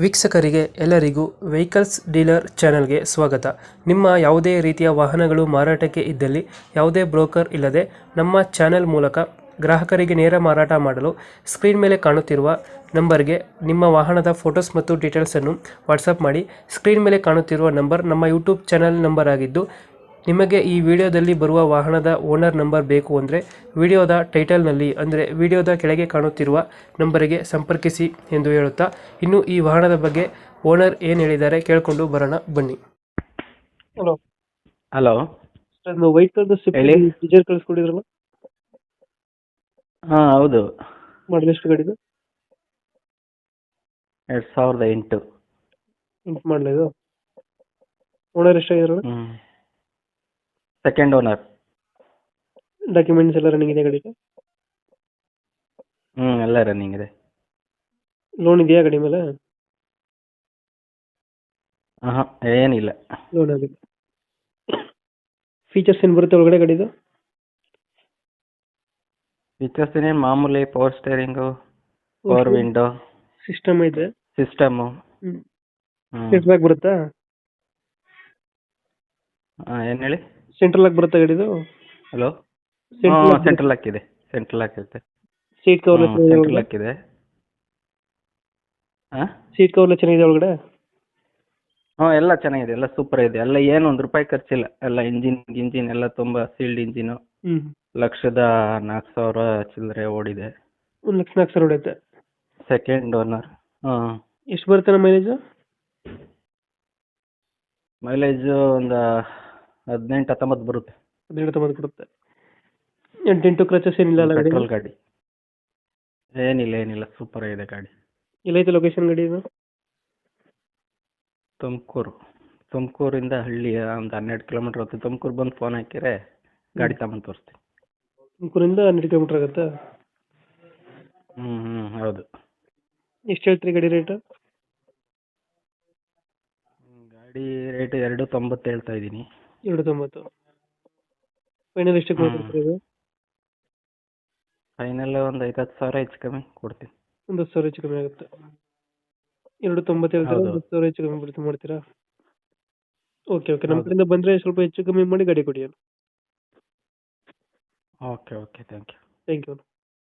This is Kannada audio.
ವೀಕ್ಷಕರಿಗೆ ಎಲ್ಲರಿಗೂ ವೆಹಿಕಲ್ಸ್ ಡೀಲರ್ ಚಾನೆಲ್ಗೆ ಸ್ವಾಗತ. ನಿಮ್ಮ ಯಾವುದೇ ರೀತಿಯ ವಾಹನಗಳು ಮಾರಾಟಕ್ಕೆ ಇದ್ದಲ್ಲಿ ಯಾವುದೇ ಬ್ರೋಕರ್ ಇಲ್ಲದೆ ನಮ್ಮ ಚಾನೆಲ್ ಮೂಲಕ ಗ್ರಾಹಕರಿಗೆ ನೇರ ಮಾರಾಟ ಮಾಡಲು ಸ್ಕ್ರೀನ್ ಮೇಲೆ ಕಾಣುತ್ತಿರುವ ನಂಬರ್ಗೆ ನಿಮ್ಮ ವಾಹನದ ಫೋಟೋಸ್ ಮತ್ತು ಡೀಟೇಲ್ಸನ್ನು ವಾಟ್ಸಪ್ ಮಾಡಿ. ಸ್ಕ್ರೀನ್ ಮೇಲೆ ಕಾಣುತ್ತಿರುವ ನಂಬರ್ ನಮ್ಮ ಯೂಟ್ಯೂಬ್ ಚಾನೆಲ್ ನಂಬರ್ ಆಗಿದ್ದು, ನಿಮಗೆ ಈ ವಿಡಿಯೋದಲ್ಲಿ ಬರುವ ವಾಹನದ ಓನರ್ ನಂಬರ್ ಬೇಕು ಅಂದರೆ ವಿಡಿಯೋದ ಟೈಟಲ್ನಲ್ಲಿ ಅಂದರೆ ವಿಡಿಯೋದ ಕೆಳಗೆ ಕಾಣುತ್ತಿರುವ ನಂಬರಿಗೆ ಸಂಪರ್ಕಿಸಿ ಎಂದು ಹೇಳುತ್ತಾ, ಇನ್ನು ಈ ವಾಹನದ ಬಗ್ಗೆ ಓನರ್ ಏನು ಹೇಳಿದ್ದಾರೆ ಕೇಳಿಕೊಂಡು ಬರೋಣ ಬನ್ನಿ. ಹಲೋ ಹಲೋ, ಸರ್, ನಾವು ವೈಟ್ ಕಲರ್ ಹೇಳಿ. ಡೀಸೆಲ್ ಕಳಿಸ್ಕೊಡಿದ್ರಲ್ಲ, ಹಾಂ ಹೌದು, ಮಾಡಲ್ ಎಷ್ಟು ಗಾಡಿದು? 2008. ಮಾಡಲ ಇದು. ಓನರ್ ಎಷ್ಟಾಗಿದ್ರು? Second owner. ಡಾಕ್ಯುಮೆಂಟ್ಸ್ ಎಲ್ಲ ರನ್ನಿಂಗ್ ಇದೆ ಗಾಡಿಗೆ? ಎಲ್ಲ ರನ್ನಿಂಗ್ ಇದೆ. ಲೋನ್ ಇದೆಯಾ ಗಾಡಿ ಮೇಲೆ? ಹಾಂ ಏನಿಲ್ಲ. ಲೋನ್ ಆಗಿದೆ. ಫೀಚರ್ಸ್ ಏನು ಬರುತ್ತೆ ಒಳಗಡೆ ಗಾಡಿದು? ಫೀಚರ್ಸ್ ಏನೇನು ಮಾಮೂಲಿ power steering, power window, system ಇದೆ. ಸಿಸ್ಟಮು. ಸೀಟ್ ಬ್ಯಾಕ್ ಬರುತ್ತಾ? ಏನು ಹೇಳಿ? ಸೆಂಟ್ರಲ್ ಲಾಕ್ ಬರುತ್ತಾ ಗಾಡಿದು? ಹಲೋ, ಸೆಂಟ್ರಲ್ ಲಾಕ್ ಇದೆ. ಸೆಂಟ್ರಲ್ ಲಾಕ್ ಇರುತ್ತೆ. ಸೀಟ್ ಕವರ್ ಸೆಂಟ್ರಲ್ ಲಾಕ್ ಇದೆ. ಹಾಂ, ಸೀಟ್ ಕವರ್ ಚೆನ್ನಾಗಿದೆ ಒಳಗಡೆ? ಎಲ್ಲ ಚೆನ್ನಾಗಿದೆ, ಎಲ್ಲ ಸೂಪರ್ ಇದೆ. ಎಲ್ಲ ಏನು ₹1 ಖರ್ಚಿಲ್ಲ. ಎಲ್ಲ ಇಂಜಿನ್ ಎಲ್ಲ ತುಂಬ ಸೀಲ್ಡ್ ಇಂಜಿನು. 1,04,000 ಚಿಲ್ಲರೆ ಓಡಿದೆ. 1,04,000 ಹೊಡೆಯುತ್ತೆ. Second owner. ಎಷ್ಟು ಬರುತ್ತೆ ನಮ್ಮ ಮೈಲೇಜು? ಮೈಲೇಜು ಒಂದು 18-19 ಬರುತ್ತೆ. 18-19 ಕೊಡುತ್ತೆ. ಡೆಂಟು ಕ್ರಚಸ್ ಏನಿಲ್ಲ ಅಲ್ಲ ಗಾಡಿ? ಪೆಟ್ರೋಲ್ ಗಾಡಿ. ಏನಿಲ್ಲ, ಸೂಪರ್ ಆಗಿದೆ ಗಾಡಿ. ಎಲ್ಲೈತೆ ಲೊಕೇಶನ್ ಗಾಡಿ ಇದು? ತುಮಕೂರಿಂದ ಹಳ್ಳಿ ಒಂದು 12 ಕಿಲೋಮೀಟ್ರ್ ಹೋಗ್ತದೆ. ತುಮಕೂರು ಬಂದು ಫೋನ್ ಹಾಕಿದ್ರೆ ಗಾಡಿ ತಗೊಂಡು ತೋರಿಸ್ತೀನಿ. ತುಮಕೂರಿಂದ 12 ಕಿಲೋಮೀಟ್ರ್ ಆಗುತ್ತಾ? ಹೌದು. ಎಷ್ಟು ಹೇಳ್ತೀರಿ ಗಾಡಿ ರೇಟು? ಗಾಡಿ ರೇಟ್ 290 ಹೇಳ್ತಾ ಇದ್ದೀನಿ. 290. ಫೈನಲ್ ಎಷ್ಟಕ್ಕೆ ಮಾಡ್ಕೊಡ್ತೀರಿ ಇದು? ಫೈನಲ್ ಒಂದು 5-10,000 ಹೆಚ್ಚು ಕಮ್ಮಿ ಕೊಡ್ತೀನಿ. ಒಂದು 10,000 ಹೆಚ್ಚು ಕಮ್ಮಿ ಆಗುತ್ತೆ. 290 ಹೇಳ್ತೀರಾ? ಹೌದು. 10,000 ಹೆಚ್ಚು ಕಮ್ಮಿ ಮಾಡ್ತೀರಾ? ಓಕೆ, ನಮ್ಮ ಕಡೆಯಿಂದ ಬಂದರೆ ಸ್ವಲ್ಪ ಹೆಚ್ಚು ಕಮ್ಮಿ ಮಾಡಿ ಗಾಡಿ ಕೊಡಿ. Okay, thank you. Thank you.